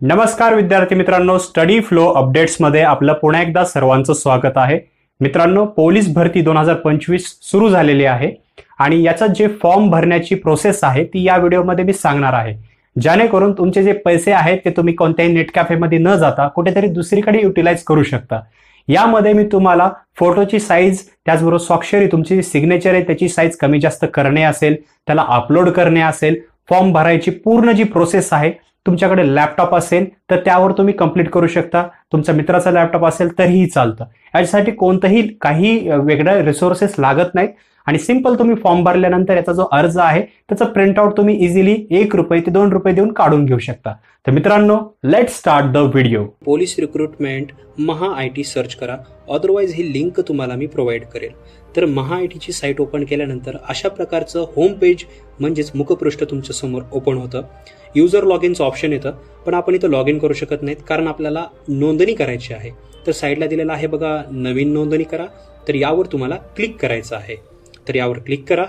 नमस्कार विद्यार्थी मित्रांनो, स्टडी फ्लो अपडेट्समध्ये आपलं पुन्हा एकदा सर्वांचं स्वागत आहे. मित्रांनो, पोलीस भरती 2025 सुरू झालेली आहे आणि याचा जे फॉर्म भरण्याची प्रोसेस आहे ती या व्हिडिओमध्ये मी सांगणार आहे, जेणेकरून तुमचे जे पैसे आहेत ते तुम्ही कोणत्याही नेट कॅफेमध्ये न जाता कुठेतरी दुसरीकडे युटिलाइज करू शकता. यामध्ये मी तुम्हाला फोटोची साईज, त्याचबरोबर स्वाक्षरी, तुमची सिग्नेचर आहे त्याची साईज कमी जास्त करणे असेल, त्याला अपलोड करणे असेल, फॉर्म भरायची पूर्ण जी प्रोसेस आहे, तुमच्याकडे लॅपटॉप असेल तर त्यावर तुम्ही कंप्लीट करू शकता. तुमच्या मित्राचा लॅपटॉप असेल तरीही चालतं. यासाठी कोणतंही काही वेगळं रिसोर्सेस लागत नाहीत आणि सिंपल तुम्ही फॉर्म भरल्यानंतर याचा जो अर्ज आहे त्याचा प्रिंटआउट तुम्ही इझिली ₹1 ते ₹2 देऊन काढून घेऊ शकता. तर मित्रांनो, let's start the video. Police recruitment Maha IT search करा, अदरवाईज ही लिंक तुम्हाला मी प्रोव्हाइड करेल. तर महा ITची साईट ओपन केल्यानंतर अशा प्रकारचं होम पेज म्हणजेच मुखपृष्ठ तुमच्या समोर ओपन होतं. युजर लॉग इनचं ऑप्शन येतं, पण आपण इथं लॉग इन करू शकत नाहीत कारण आपल्याला नोंदणी करायची आहे. तर साईडला दिलेलं आहे बघा, नवीन नोंदणी करा. तर यावर तुम्हाला क्लिक करायचं आहे. तर यावर क्लिक करा.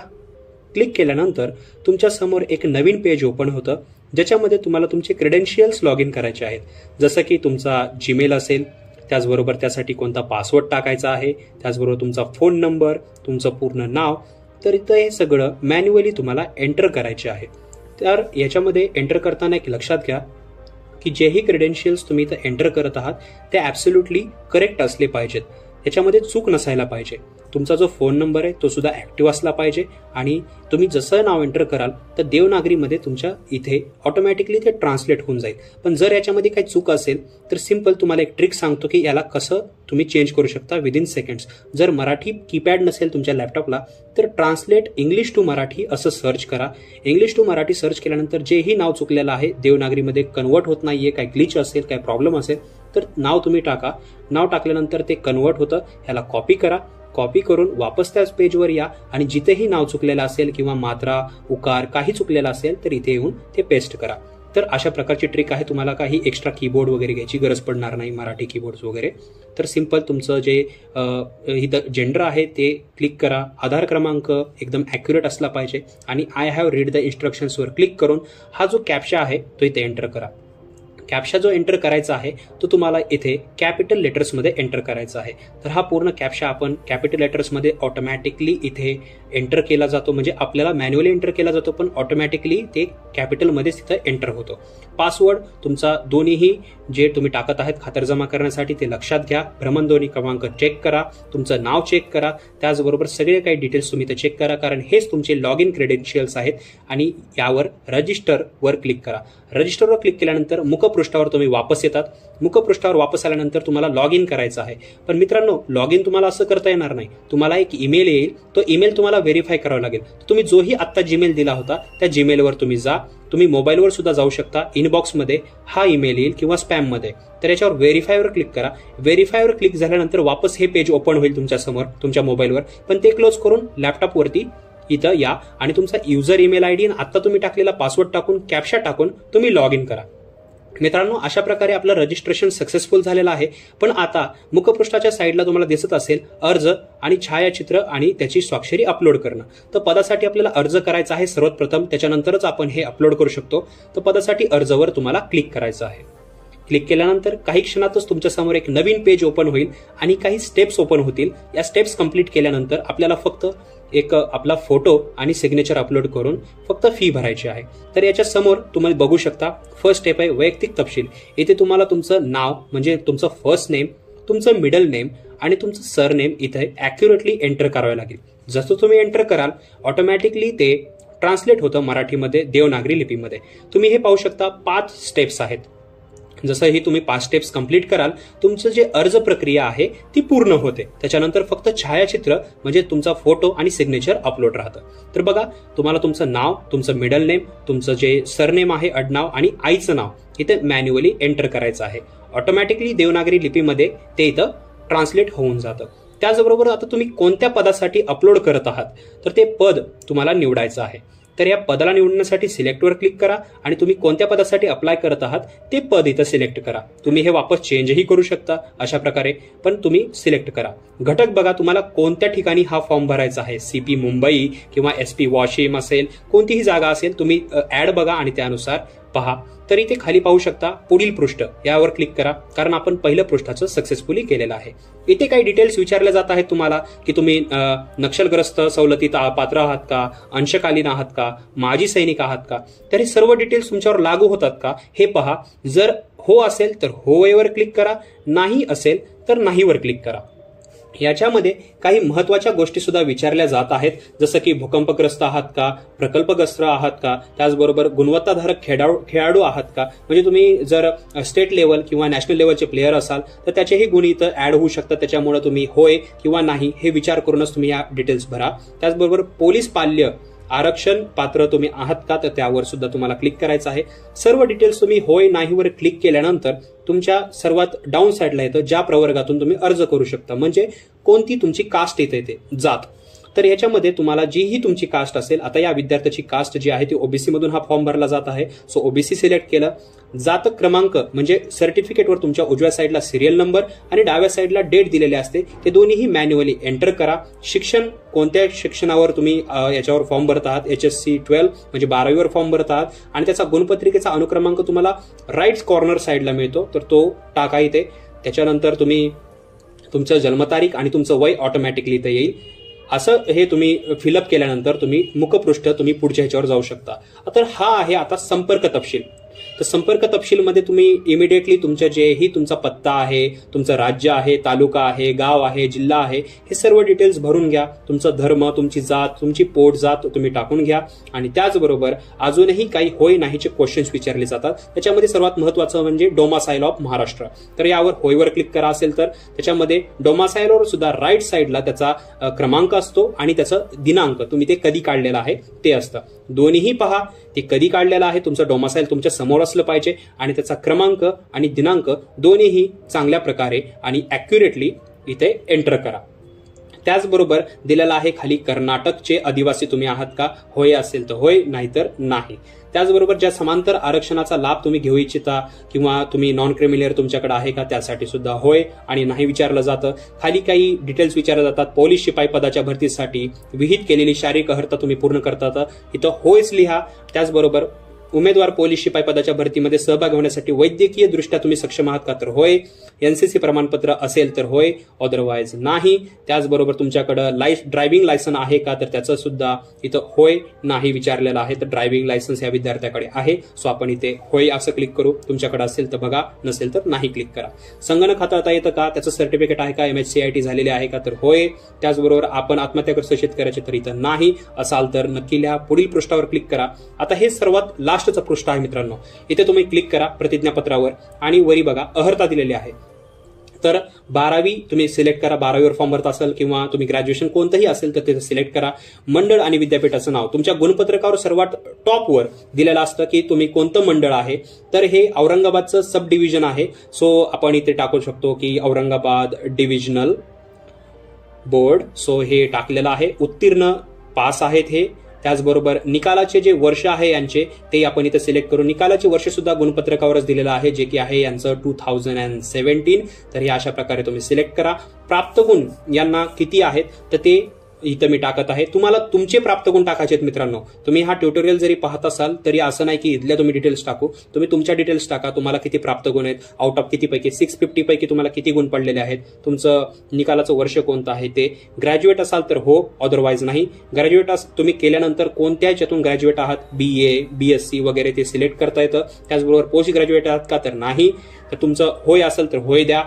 क्लिक केल्यानंतर तुमच्या समोर एक नवीन पेज ओपन होतं, ज्याच्यामध्ये तुम्हाला तुमचे क्रेडेन्शियल्स लॉग इन करायचे आहेत. जसं की तुमचा जीमेल असेल, त्याचबरोबर त्यासाठी कोणता पासवर्ड टाकायचा आहे, त्याचबरोबर तुमचा फोन नंबर, तुमचं पूर्ण नाव. तर इथं हे सगळं मॅन्युअली तुम्हाला एंटर करायचे आहे. तर याच्यामध्ये एंटर करताना एक लक्षात घ्या की जेही क्रेडेन्शियल्स तुम्ही इथं एंटर करत आहात ते ॲब्सोल्युटली करेक्ट असले पाहिजेत. याच्यामध्ये चूक नसायला पाहिजे. तुमचा जो फोन नंबर आहे तो सुद्धा ॲक्टिव्ह असला पाहिजे आणि तुम्ही जसं नाव एंटर कराल तर देवनागरीमध्ये तुमच्या इथे ऑटोमॅटिकली ते ट्रान्सलेट होऊन जाईल. पण जर याच्यामध्ये काही चूक असेल तर सिंपल तुम्हाला एक ट्रिक सांगतो की याला कसं तुम्ही चेंज करू शकता विदिन सेकंड्स. जर मराठी कीपॅड नसेल तुमच्या लॅपटॉपला तर ट्रान्सलेट इंग्लिश टू मराठी असं सर्च करा. इंग्लिश टू मराठी सर्च केल्यानंतर जेही नाव चुकलेलं आहे देवनागरीमध्ये कन्वर्ट होत नाहीये, काही ग्लिच असेल, काही प्रॉब्लेम असेल तर नाव तुम्ही टाका. नाव टाकल्यानंतर ते कन्वर्ट होतं. ह्याला कॉपी करा. कॉपी करून वापस त्याच पेजवर या आणि जिथेही नाव चुकलेलं असेल किंवा मात्रा, उकार काही चुकलेला असेल तर इथे येऊन ते पेस्ट करा. तर अशा प्रकारची ट्रिक आहे. तुम्हाला काही एक्स्ट्रा कीबोर्ड वगैरे घ्यायची गरज पडणार नाही, मराठी कीबोर्ड्स वगैरे. तर सिंपल तुमचं जे इथं जेंडर आहे ते क्लिक करा. आधार क्रमांक एकदम ॲक्युरेट असला पाहिजे आणि आय हॅव रीड द इन्स्ट्रक्शन्सवर क्लिक करून हा जो कॅप्चा आहे तो इथे एंटर करा. कॅप्शा जो एंटर करायचा आहे तो तुम्हाला इथे कॅपिटल लेटर्समध्ये एंटर करायचा आहे. तर हा पूर्ण कॅप्शा आपण कॅपिटल लेटर्समध्ये ऑटोमॅटिकली इथे एंटर केला जातो. म्हणजे आपल्याला मॅन्युअली एंटर केला जातो पण ऑटोमॅटिकली ते कॅपिटलमध्येच तिथं एंटर होतो. पासवर्ड तुमचा दोन्हीही जे तुम्ही टाकत आहेत खातरजमा करण्यासाठी ते लक्षात घ्या. भ्रमणध्वनी क्रमांक चेक करा, तुमचं नाव चेक करा, त्याचबरोबर सगळे काही डिटेल्स तुम्ही इथे चेक करा कारण हेच तुमचे लॉग इन क्रेडेन्शियल्स आहेत. आणि यावर रजिस्टरवर क्लिक करा. रजिस्टरवर क्लिक केल्यानंतर मुखपृष्ठावर तुम्ही वापस येतात. मुखपृष्ठावर वापस आल्यानंतर तुम्हाला लॉग इन करायचं आहे. पण मित्रांनो, लॉग इन तुम्हाला असं करता येणार नाही. तुम्हाला एक ईमेल येईल, तो ईमेल तुम्हाला व्हेरीफाय करावा लागेल. तुम्ही जोही आत्ता जीमेल दिला होता त्या जीमेलवर तुम्ही जा. तुम्ही मोबाईलवर सुद्धा जाऊ शकता. इनबॉक्समध्ये हा ईमेल येईल किंवा स्पॅममध्ये. तर याच्यावर व्हेरीफायवर क्लिक करा. व्हेरीफायवर क्लिक झाल्यानंतर वापस हे पेज ओपन होईल तुमच्या समोर तुमच्या मोबाईलवर. पण ते क्लोज करून लॅपटॉपवरती इथं या आणि तुमचा युजर ईमेल ID आणि आता तुम्ही टाकलेला पासवर्ड टाकून कॅप्शा टाकून तुम्ही लॉग इन करा. मित्रांनो, अशा प्रकारे आपलं रजिस्ट्रेशन सक्सेसफुल झालेलं आहे. पण आता मुखपृष्ठाच्या साईडला तुम्हाला दिसत असेल अर्ज आणि छायाचित्र आणि त्याची स्वाक्षरी अपलोड करणं. तर पदासाठी आपल्याला अर्ज करायचा आहे सर्वात प्रथम, त्याच्यानंतरच आपण हे अपलोड करू शकतो. तर पदासाठी अर्जवर तुम्हाला क्लिक करायचं आहे. क्लिक केल्यानंतर काही क्षणातच तुमच्या समोर एक नवीन पेज ओपन होईल आणि काही स्टेप्स ओपन होतील. या स्टेप्स कंप्लीट केल्यानंतर आपल्याला फक्त एक आपला फोटो आणि सिग्नेचर अपलोड करून फक्त फी भरायची आहे. तर याच्या समोर तुम्ही बघू शकता फर्स्ट स्टेप आहे वैयक्तिक तपशील. इथे तुम्हाला तुमचं नाव म्हणजे तुमचं फर्स्ट नेम, तुमचं मिडल नेम आणि तुमचं सरनेम इथे ॲक्युरेटली एंटर करावे लागेल. जसं तुम्ही एंटर कराल ऑटोमॅटिकली ते ट्रान्सलेट होतं मराठीमध्ये देवनागरी लिपीमध्ये. तुम्ही हे पाहू शकता 5 स्टेप्स आहेत. जसं ही तुम्ही 5 स्टेप्स कंप्लीट कराल तुमचं जे अर्ज प्रक्रिया आहे ती पूर्ण होते. त्याच्यानंतर फक्त छायाचित्र म्हणजे तुमचा फोटो आणि सिग्नेचर अपलोड राहतं. तर बघा, तुम्हाला तुमचं नाव, तुमचं मिडल नेम, तुमचं जे सरनेम आहे आडनाव आणि आईचं नाव इथे मॅन्युअली एंटर करायचं आहे. ऑटोमॅटिकली देवनागरी लिपीमध्ये ते इथं ट्रान्सलेट होऊन जातं. त्याचबरोबर आता तुम्ही कोणत्या पदासाठी अपलोड करत आहात तर ते पद तुम्हाला निवडायचं आहे. तर या पदाला निवडण्यासाठी सिलेक्टवर क्लिक करा आणि तुम्ही कोणत्या पदासाठी अप्लाय करत आहात ते पद इथं सिलेक्ट करा. तुम्ही हे वापस चेंजही करू शकता अशा प्रकारे, पण तुम्ही सिलेक्ट करा. घटक बघा तुम्हाला कोणत्या ठिकाणी हा फॉर्म भरायचा आहे. CP मुंबई किंवा SP वॉशिम असेल, कोणतीही जागा असेल तुम्ही ऍड बघा आणि त्यानुसार पहा. तर इथे खाली पाहू शकता पुढील पृष्ठ, यावर क्लिक करा, कारण आपण पहिलं पृष्ठाचं सक्सेसफुली केलेलं आहे. इथे काही डिटेल्स विचारले जात आहेत तुम्हाला की तुम्ही नक्षलग्रस्त सवलतीत पात्र आहात का, अंशकालीन आहात का, माजी सैनिक आहात का. तर हे सर्व डिटेल्स तुमच्यावर लागू होतात का हे पहा. जर हो असेल तर होवर क्लिक करा, नाही असेल तर नाहीवर क्लिक करा. याच्यामध्ये काही महत्वाच्या गोष्टी सुद्धा विचारल्या जात आहेत, जसं की भूकंपग्रस्त आहात का, प्रकल्पग्रस्त आहात का, त्याचबरोबर गुणवत्ताधारक खेळाडू आहात का. म्हणजे तुम्ही जर स्टेट लेवल किंवा नॅशनल लेवलचे प्लेयर असाल तर त्याचेही गुण इथं ऍड होऊ शकतात. त्याच्यामुळे तुम्ही होय किंवा नाही हे विचार करूनच तुम्ही या डिटेल्स भरा. त्याचबरोबर पोलीस पाल्य आरक्षण पात्र तुम्ही आहात का, तर त्यावर सुद्धा तुम्हाला क्लिक करायचं आहे. सर्व डिटेल्स तुम्ही होय नाहीवर क्लिक केल्यानंतर तुमच्या सर्वात डाऊन साईडला येतं ज्या प्रवर्गातून तुम्ही अर्ज करू शकता, म्हणजे कोणती तुमची कास्ट येते ते जात. तर याच्यामध्ये तुम्हाला जीही तुमची कास्ट असेल, आता या विद्यार्थ्याची कास्ट जी आहे ती ओबीसी मधून हा फॉर्म भरला जात आहे. सो ओबीसी सिलेक्ट केलं. जात क्रमांक म्हणजे सर्टिफिकेटवर तुमच्या उजव्या साईडला सिरियल नंबर आणि डाव्या साईडला डेट दिलेले असते, ते दोन्हीही मॅन्युअली एंटर करा. शिक्षण कोणत्या शिक्षणावर तुम्ही याच्यावर फॉर्म भरत आहात, HSC 12 म्हणजे 12वीवर फॉर्म भरत आहात, आणि त्याचा गुणपत्रिकेचा अनुक्रमांक तुम्हाला राईट कॉर्नर साईडला मिळतो, तर तो टाका इथे. त्याच्यानंतर तुम्ही तुमचं जन्मतारीख आणि तुमचं वय ऑटोमॅटिकली इथे येईल. असं हे तुम्ही फिलअप केल्यानंतर तुम्ही मुखपृष्ठ तुम्ही पुढच्या ह्याच्यावर जाऊ शकता. तर हा आहे आता संपर्क तपशील. तर संपर्क तपशीलमध्ये तुम्ही इमिडिएटली तुमच्या जेही तुमचा पत्ता आहे, तुमचं राज्य आहे, तालुका आहे, गाव आहे, जिल्हा आहे, हे सर्व डिटेल्स भरून घ्या. तुमचं धर्म, तुमची जात, तुमची पोट जात तुम्ही टाकून घ्या. आणि त्याचबरोबर अजूनही काही होय नाहीचे क्वेश्चन्स विचारले जातात. त्याच्यामध्ये सर्वात महत्वाचं म्हणजे डोमासाईल ऑफ महाराष्ट्र. तर यावर होयवर क्लिक करा असेल तर त्याच्यामध्ये डोमासाईलवर सुद्धा राईट साईडला त्याचा क्रमांक असतो आणि त्याचं दिनांक तुम्ही ते कधी काढलेला आहे ते असतं. दोन्हीही पहा, ते कधी काढलेलं आहे, तुमचं डोमासाईल तुमच्या समोर असलं पाहिजे आणि त्याचा क्रमांक आणि दिनांक दोन्हीही चांगल्या प्रकारे आणि ॲक्युरेटली इथे एंटर करा. त्याचबरोबर दिलेला आहे खाली कर्नाटकचे आदिवासी तुम्ही आहात का, होय असेल तर होय, नाहीतर नाही. त्याचबरोबर ज्या समांतर आरक्षणाचा लाभ तुम्ही घेऊ इच्छिता किंवा तुम्ही नॉन क्रिमिलियर तुमच्याकडे आहे का, त्यासाठी सुद्धा होय आणि नाही विचारलं जातं. खाली काही डिटेल्स विचारले जातात. पोलीस शिपाई पदाच्या भरतीसाठी विहित केलेली शारीरिक अर्हता तुम्ही पूर्ण करता, इथं होयच लिहा. त्याचबरोबर उमेदवार पोलीस शिपाई पदाच्या भरतीमध्ये सहभाग होण्यासाठी वैद्यकीय दृष्ट्या तुम्ही सक्षम आहात का, तर होय. NCC प्रमाणपत्र असेल तर होय, अदरवाईज नाही. त्याचबरोबर तुमच्याकडे ड्रायव्हिंग लायसन आहे का, तर त्याचं सुद्धा इथं होय नाही विचारलेलं आहे. तर ड्रायव्हिंग लायसन्स या विद्यार्थ्याकडे आहे, सो आपण इथे होय असं क्लिक करू. तुमच्याकडे असेल तर बघा, नसेल तर नाही क्लिक करा. संगणक हाताळता येतं का, त्याचं सर्टिफिकेट आहे का, MHCIT झालेले आहे का, तर होय. त्याचबरोबर आपण आत्महत्याग्रस्त शेतकऱ्याचे तर इथं नाही असाल तर नक्की लिहा. पुढील पृष्ठावर क्लिक करा. आता हे सर्वात लास्टचं पृष्ठ आहे मित्रांनो. इथे तुम्ही क्लिक करा प्रतिज्ञापत्रावर आणि वरी बघा अर्हता दिलेली आहे. तर 12वी तुम्ही सिलेक्ट करा, 12वीवर फॉर्म भरत असाल किंवा तुम्ही ग्रॅज्युएशन कोणतंही असेल तर ते सिलेक्ट करा. मंडळ आणि विद्यापीठाचं नाव तुमच्या गुणपत्रकावर सर्वात टॉपवर दिलेलं असतं की तुम्ही कोणतं मंडळ आहे. तर हे औरंगाबादचं सब डिव्हिजन आहे, सो आपण इथे टाकू शकतो की औरंगाबाद डिव्हिजनल बोर्ड. सो हे टाकलेलं आहे. उत्तीर्ण पास आहेत हे. त्याचबरोबर निकालाचे जे वर्ष आहे यांचे ते आपण इथे सिलेक्ट करू. निकालाचे वर्ष सुद्धा गुणपत्रकावरच दिलेलं आहे, जे की आहे यांचं 2017. तर हे अशा प्रकारे तुम्ही सिलेक्ट करा. प्राप्त गुण यांना किती आहेत तर ते इथं मी टाकत आहे. तुम्हाला तुमचे प्राप्त गुण टाकायचे आहेत मित्रांनो. तुम्ही हा ट्युटोरियल जरी पाहत असाल तरी असं नाही की इथल्या तुम्ही डिटेल्स टाकू, तुम्ही तुमच्या डिटेल्स टाका. तुम्हाला किती प्राप्त गुण आहेत, आउट ऑफ किती पैकी 650 पैकी तुम्हाला किती गुण पडलेले आहेत, तुमचं निकालाचं वर्ष कोणतं आहे ते. ग्रॅज्युएट असाल तर हो, अदरवाईज नाही. ग्रॅज्युएट तुम्ही केल्यानंतर कोणत्या याच्यातून ग्रॅज्युएट आहात, BA, BSc वगैरे ते सिलेक्ट करता येतं. त्याचबरोबर पोस्ट ग्रॅज्युएट आहात का, तर नाही. तर तुमचं होय असेल तर होय द्या.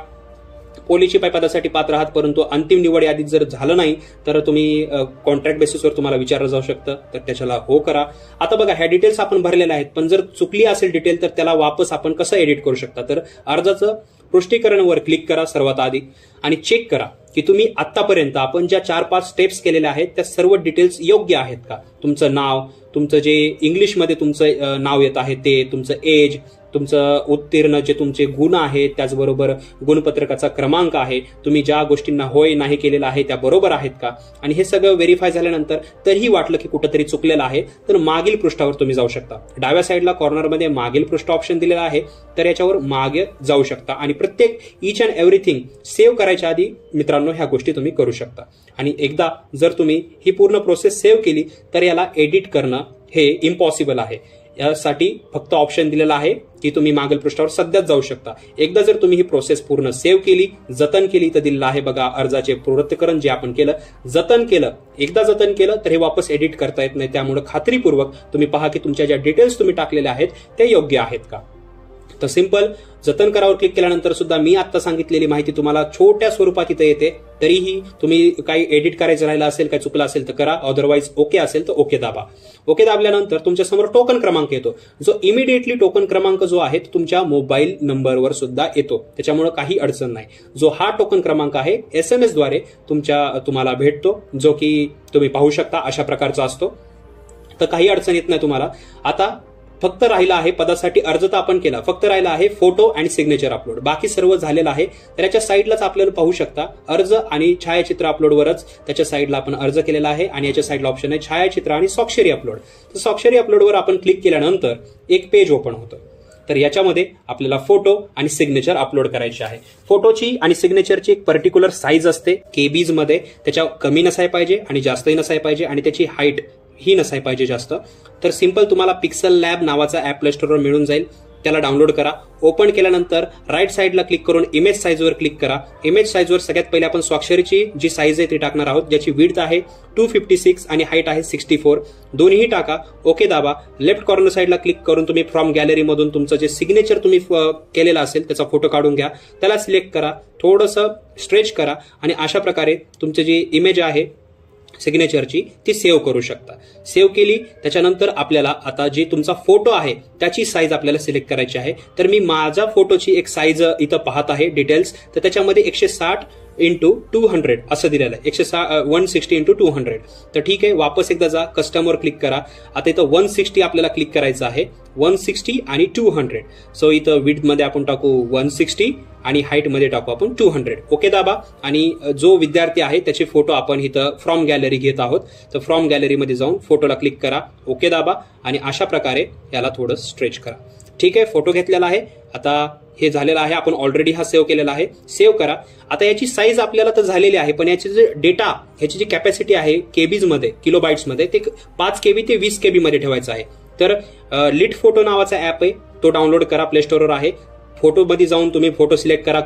पोलीस शिपाई पदासाठी पात्र आहात परंतु अंतिम निवड यादीत जर झालं नाही तर तुम्ही कॉन्ट्रॅक्ट बेसिसवर तुम्हाला विचारलं जाऊ शकतं, तर त्याच्याला हो करा. आता बघा ह्या डिटेल्स आपण भरलेल्या आहेत, पण जर चुकली असेल डिटेल तर त्याला वापस आपण कसं एडिट करू शकता. तर अर्जाचं पुष्टीकरणवर क्लिक करा सर्वात आधी आणि चेक करा की तुम्ही आतापर्यंत आपण ज्या 4-5 स्टेप्स केलेल्या आहेत त्या सर्व डिटेल्स योग्य आहेत का. तुमचं नाव, तुमचं जे इंग्लिशमध्ये तुमचं नाव येत आहे ते, तुमचं एज, तुमचं उत्तीर्ण जे तुमचे गुण आहेत, त्याचबरोबर गुणपत्रकाचा क्रमांक आहे, तुम्ही ज्या गोष्टींना होय नाही केलेला आहे त्या बरोबर आहेत का. आणि हे सगळं व्हेरीफाय झाल्यानंतर तरीही वाटलं की कुठंतरी चुकलेलं आहे तर मागील पृष्ठावर तुम्ही जाऊ शकता. डाव्या साईडला कॉर्नरमध्ये मागील पृष्ठ ऑप्शन दिलेला आहे, तर याच्यावर मागे जाऊ शकता आणि प्रत्येक ईच अँड एव्हरीथिंग सेव्ह करायच्या आधी मित्रांनो ह्या गोष्टी तुम्ही करू शकता. आणि एकदा जर तुम्ही ही पूर्ण प्रोसेस सेव्ह केली तर याला एडिट करणं हे इम्पॉसिबल आहे. यासाठी फक्त ऑप्शन दिलेला आहे की तुम्ही मागील पृष्ठावर सध्याच जाऊ शकता. एकदा जर तुम्ही ही प्रोसेस पूर्ण सेव्ह केली, जतन केली, तर दिलेलं आहे बघा अर्जाचे पूर्तकरण जे आपण केलं, जतन केलं. एकदा जतन केलं तर हे वापस एडिट करता येत नाही. त्यामुळे खात्रीपूर्वक तुम्ही पहा की तुमच्या ज्या डिटेल्स तुम्ही टाकलेल्या आहेत ते योग्य आहेत का. तर सिंपल जतन करावर क्लिक केल्यानंतर सुद्धा मी आता सांगितलेली माहिती तुम्हाला छोट्या स्वरूपात इथे येते. तरीही तुम्ही काही एडिट करायचं राहिलं असेल, काही चुकलं असेल तर करा, अदरवाईज ओके असेल तर ओके दाबा. ओके दाबल्यानंतर तुमच्या समोर टोकन क्रमांक येतो, जो इमिडिएटली टोकन क्रमांक जो आहे तुमच्या मोबाईल नंबरवर सुद्धा येतो. त्याच्यामुळे काही अडचण नाही. जो हा टोकन क्रमांक आहे SMS द्वारे तुम्हाला भेटतो, जो की तुम्ही पाहू शकता अशा प्रकारचा असतो. तर काही अडचण येत नाही तुम्हाला. आता फक्त राहिला आहे पदासाठी अर्ज तर आपण केला, फक्त राहिला आहे फोटो आणि सिग्नेचर अपलोड. बाकी सर्व झालेलं आहे. तर याच्या साईडलाच आपल्याला पाहू शकता अर्ज आणि छायाचित्र अपलोडवरच त्याच्या साईडला आपण अर्ज केलेला आहे आणि याच्या साईडला ऑप्शन आहे छायाचित्र आणि स्वाक्षरी अपलोड. तर स्वाक्षरी अपलोडवर आपण क्लिक केल्यानंतर एक पेज ओपन होतं. तर याच्यामध्ये आपल्याला फोटो आणि सिग्नेचर अपलोड करायचे आहे. फोटोची आणि सिग्नेचरची एक पर्टिक्युलर साईज असते केबीज मध्ये, त्याच्या कमी नसाय पाहिजे आणि जास्तही नसाय पाहिजे आणि त्याची हाईट ही नसाय पाहिजे जास्त. तर सिंपल तुम्हाला पिक्सल लॅब नावाचा ऍप प्ले स्टोरवर मिळून जाईल, त्याला डाउनलोड करा. ओपन केल्यानंतर राईट साईडला क्लिक करून इमेज साईजवर क्लिक करा. इमेज साईजवर सगळ्यात पहिले आपण स्वाक्षरीची जी साईज आहे ती टाकणार आहोत, ज्याची विड्थ आहे 256 आणि हाईट आहे 64. दोन्ही टाका. ओके दाबा. लेफ्ट कॉर्नर साईडला क्लिक करून तुम्ही फ्रॉम गॅलरीमधून तुमचं जे सिग्नेचर तुम्ही केलेलं असेल त्याचा फोटो काढून घ्या. त्याला सिलेक्ट करा, थोडंसं स्ट्रेच करा आणि अशा प्रकारे तुमची जी इमेज आहे सिग्नेचरची ती सेव्ह करू शकता. सेव्ह केली त्याच्यानंतर आपल्याला आता जी तुमचा फोटो आहे त्याची साईज आपल्याला सिलेक्ट करायची आहे. तर मी माझ्या फोटोची एक साईज इथं पाहत आहे डिटेल्स, तर त्याच्यामध्ये 160x200 असं दिलेलं आहे, 160x200. तर ठीक आहे, वापस एकदा जा, कस्टमवर क्लिक करा. आता इथं 160 आपल्याला क्लिक करायचं आहे, 160 आणि 200. सो इथं विड्थ मध्ये आपण टाकू 160 आणि हाईट मध्ये टाकू आपण 200. ओके दाबा. आणि जो विद्यार्थी आहे त्याचे फोटो आपण इथं फ्रॉम गॅलरी घेत आहोत, तर फ्रॉम गॅलरीमध्ये जाऊन फोटोला क्लिक करा. ओके दाबा आणि अशा प्रकारे याला थोडं स्ट्रेच करा. ठीक आहे, फोटो घेतलेला आहे. आता हे झालेलं आहे, आपण ऑलरेडी हा सेव्ह केलेला आहे. सेव्ह करा. आता याची साईज आपल्याला तर झालेली आहे, पण याची जे डेटा, ह्याची जी कॅपॅसिटी आहे केबीज मध्ये, किलोबाईट्स मध्ये, ते 5 KB ते 20 KB मध्ये ठेवायचं आहे. तर लिट फोटो नावाचा ऍप आहे, तो डाउनलोड करा, प्ले स्टोरवर आहे. फोटोमध्ये जाऊन तुम्ही फोटो सिलेक्ट करा.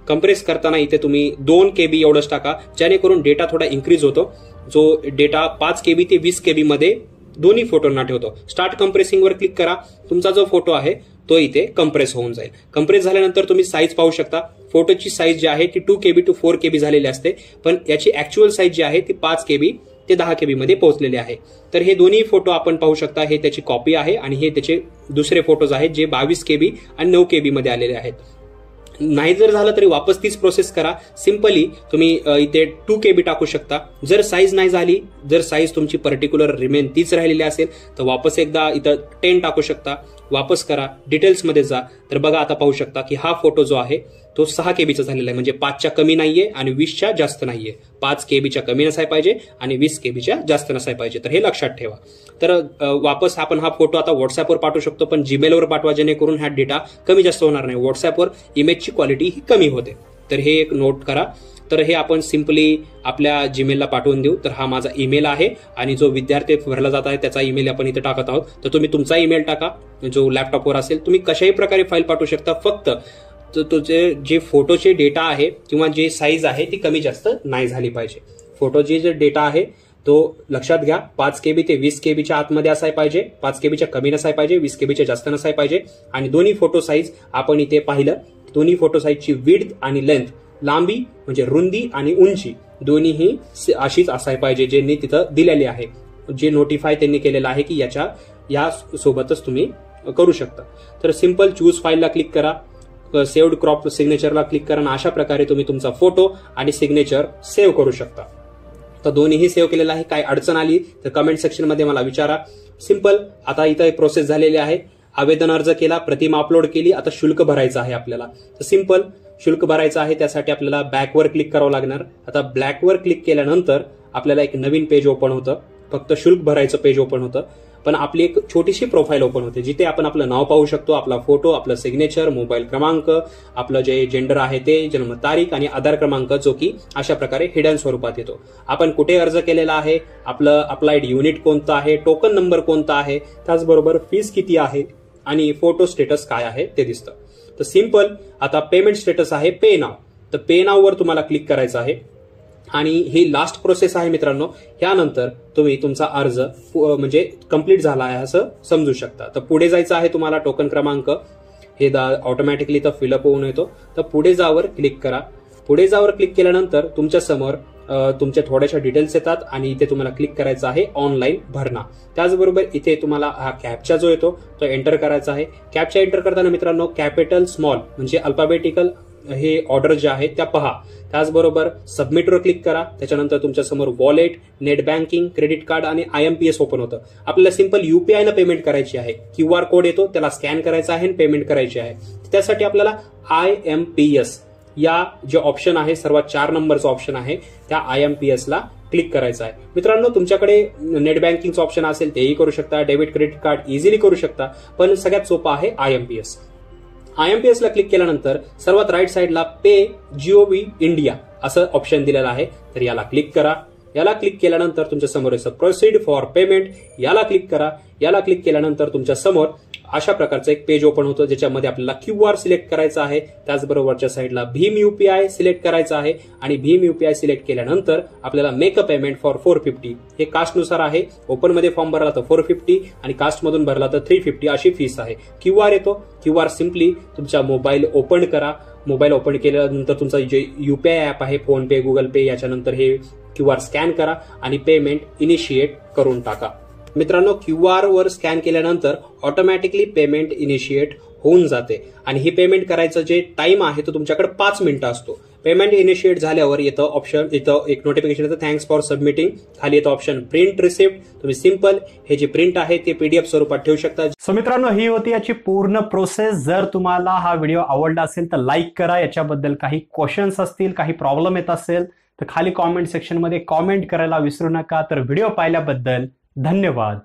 कम्प्रेस करताना इथे तुम्ही 2 KB एवढंच टाका, जेणेकरून डेटा थोडा इन्क्रीज होतो. जो डेटा 5 KB ते 20 KB मध्ये दोन्ही फोटोंना ठेवतो. स्टार्ट कम्प्रेसिंगवर क्लिक करा. तुमचा जो फोटो आहे तो इथे कम्प्रेस होऊन जाईल. कम्प्रेस झाल्यानंतर तुम्ही साईज पाहू शकता. फोटोची साईज जी आहे ती 2 KB to 4 KB झालेली असते, पण याची ऍक्च्युअल साईज जी आहे ती 5 KB ते 10 KB मध्ये पोहोचलेले आहे. तर हे दोन्ही फोटो आपण पाहू शकता, हे त्याची कॉपी आहे आणि हे त्याचे दुसरे फोटोज आहेत जे 22 KB आणि 9 KB मध्ये आलेले आहेत. नाही जर झालं तरी वापस तीच प्रोसेस करा. सिंपली तुम्ही इथे 2 KB टाकू शकता. जर साईज नाही झाली, जर साईज तुमची पर्टिक्युलर रिमेन तीच राहिलेली असेल तर वापस एकदा इथं 10 टाकू शकता. वापस करा, डिटेल्समध्ये जा. तर बघा आता पाहू शकता की हा फोटो जो आहे तो 6 KBचा झालेला आहे, म्हणजे 5च्या कमी नाहीये आणि 20च्या जास्त नाहीये. 5 KBच्या कमी नसाय पाहिजे आणि 20 KBच्या जास्त नसाय पाहिजे. तर हे लक्षात ठेवा. तर वापस आपण हा फोटो आता व्हॉट्सअपवर पाठवू शकतो, पण जीमेलवर पाठवा, जेणेकरून हा डेटा कमी जास्त होणार नाही. व्हॉट्सअपवर इमेजची क्वालिटी ही कमी होते. तर हे एक नोट करा. तर हे आपण सिंपली आपल्या जीमेलला पाठवून देऊ. तर हा माझा ईमेल आहे आणि जो विद्यार्थी भरला जात आहे त्याचा ईमेल आपण इथे टाकत आहोत. तर तुम्ही तुमचा ईमेल टाका जो लॅपटॉपवर असेल. तुम्ही कशाही प्रकारे फाईल पाठवू शकता, फक्त तुझे जे फोटोचे डेटा आहे किंवा जे साईज आहे ती कमी जास्त नाही झाली पाहिजे. फोटोचे जे डेटा आहे तो लक्षात घ्या, 5 KB ते 20 KBच्या आतमध्ये असाय पाहिजे, 5 KBच्या कमी नसाय पाहिजे, 20 KBच्या जास्त नसाय पाहिजे. आणि दोन्ही फोटो साईज आपण इथे पाहिलं, दोन्ही फोटो साईजची विड्थ आणि लेंथ, लांबी म्हणजे रुंदी आणि उंची दोन्हीही अशीच असाय पाहिजे, ज्यांनी तिथं दिलेली आहे, जे नोटिफाय त्यांनी केलेलं आहे की या सोबतच तुम्ही करू शकता. तर सिंपल चूज फाईलला क्लिक करा, सेव्ड क्रॉप सिग्नेचरला क्लिक करा आणि अशा प्रकारे तुम्ही तुमचा फोटो आणि सिग्नेचर सेव्ह करू शकता. तर दोन्हीही सेव्ह केलेलं आहे. काय अडचण आली तर कमेंट सेक्शन मध्ये मला विचारा. सिंपल आता इथं एक प्रोसेस झालेली आहे. आवेदन अर्ज केला, प्रतिमा अपलोड केली, आता शुल्क भरायचं आहे आपल्याला. तर सिंपल शुल्क भरायचं आहे, त्यासाठी आपल्याला बॅकवर क्लिक करावं लागणार. आता ब्लॅकवर क्लिक केल्यानंतर आपल्याला एक नवीन पेज ओपन होतं, फक्त शुल्क भरायचं पेज ओपन होतं. पण आपली एक छोटीशी प्रोफाईल ओपन होते, जिथे आपण आपलं नाव पाहू शकतो, आपला फोटो, आपलं सिग्नेचर, मोबाईल क्रमांक, आपलं जे जेंडर आहे ते, जन्मतारीख आणि आधार क्रमांक, जो की अशा प्रकारे हिडन स्वरूपात येतो. आपण कुठे अर्ज केलेला आहे, आपलं अप्लाइड युनिट कोणतं आहे, टोकन नंबर कोणता आहे, त्याचबरोबर फीस किती आहे आणि फोटो स्टेटस काय आहे ते दिसतं. तर सिंपल. आता पेमेंट स्टेटस आहे पे नाव. तर पे नाववर तुम्हाला क्लिक करायचं आहे आणि ही लास्ट प्रोसेस आहे मित्रांनो. यानंतर तुम्ही तुमचा अर्ज म्हणजे कंप्लीट झाला आहे असं समजू शकता. तर पुढे जायचं आहे तुम्हाला. टोकन क्रमांक हे ऑटोमॅटिकली तर फिलअप होऊन येतो. तर पुढे जावर क्लिक करा. पुढे जावर क्लिक केल्यानंतर तुमच्या समोर तुमच्या थोड्याशा डिटेल्स येतात आणि इथे तुम्हाला क्लिक करायचं आहे ऑनलाईन भरणा. त्याचबरोबर इथे तुम्हाला हा कॅप्चा जो येतो तो एंटर करायचा आहे. कॅप्चा एंटर करताना मित्रांनो कॅपिटल स्मॉल म्हणजे अल्फाबेटिकल हे ऑर्डर जे आहे त्या पहा. त्याचबरोबर सबमिटवर क्लिक करा. त्याच्यानंतर तुमच्या समोर wallet, net banking, credit card आणि IMPS ओपन होतं. आपल्याला सिंपल UPI न पेमेंट करायची आहे. QR कोड येतो, त्याला स्कॅन करायचा आहे आणि पेमेंट करायची आहे. त्यासाठी आपल्याला IMPS या जे ऑप्शन आहे, सर्वात 4 नंबरचा ऑप्शन आहे, त्या IMPS ला क्लिक करायचं आहे. मित्रांनो तुमच्याकडे नेट बँकिंगचं ऑप्शन असेल तेही करू शकता, डेबिट क्रेडिट कार्ड इझिली करू शकता, पण सगळ्यात सोपा आहे IMPS. IMPS ला क्लिक केल्यानंतर सर्वात राईट साईडला पे GOV इंडिया असं ऑप्शन दिलेलं आहे. तर याला क्लिक करा. याला क्लिक केल्यानंतर तुमच्या समोर येतं प्रोसीड फॉर पेमेंट. याला क्लिक करा. याला क्लिक केल्यानंतर तुमच्या समोर अशा प्रकारचं एक पेज ओपन होतं, ज्याच्यामध्ये आपल्याला QR सिलेक्ट करायचा आहे. त्याचबरोबरच्या साईडला भीम UPI सिलेक्ट करायचा आहे आणि भीम UPI सिलेक्ट केल्यानंतर आपल्याला मेक अ पेमेंट फॉर 450. हे कास्टनुसार आहे. ओपन मध्ये फॉर्म भरला तर 450 आणि कास्टमधून भरला तर 350 अशी फीस आहे. QR येतो. QR सिम्पली तुमचा मोबाईल ओपन करा. मोबाईल ओपन केल्यानंतर तुमचा जे UPI ऍप आहे, फोन पे, गुगल पे, याच्यानंतर हे QR स्कॅन करा आणि पेमेंट इनिशिएट करून टाका. मित्रांनो QR वर स्कॅन केल्यानंतर ऑटोमॅटिकली पेमेंट इनिशिएट होऊन जाते आणि ही पेमेंट करायचं जे टाइम आहे तो तुमच्याकडे 5 मिनिटं असतो. पेमेंट इनिशिएट झाल्यावर येतं ऑप्शन, इथं एक नोटिफिकेशन येतं थँक्स फॉर सबमिटिंग. खाली येतं ऑप्शन प्रिंट रिसिप्ट. तुम्ही सिंपल हे जे प्रिंट आहे ते PDF स्वरूपात ठेवू शकता. सो मित्रांनो ही होती याची पूर्ण प्रोसेस. जर तुम्हाला हा व्हिडिओ आवडला असेल तर लाईक करा. याच्याबद्दल काही क्वेश्चन्स असतील, काही प्रॉब्लेम येत असेल तर खाली कॉमेंट सेक्शन मध्ये कॉमेंट करायला विसरू नका. तर व्हिडिओ पाहिल्याबद्दल धन्यवाद.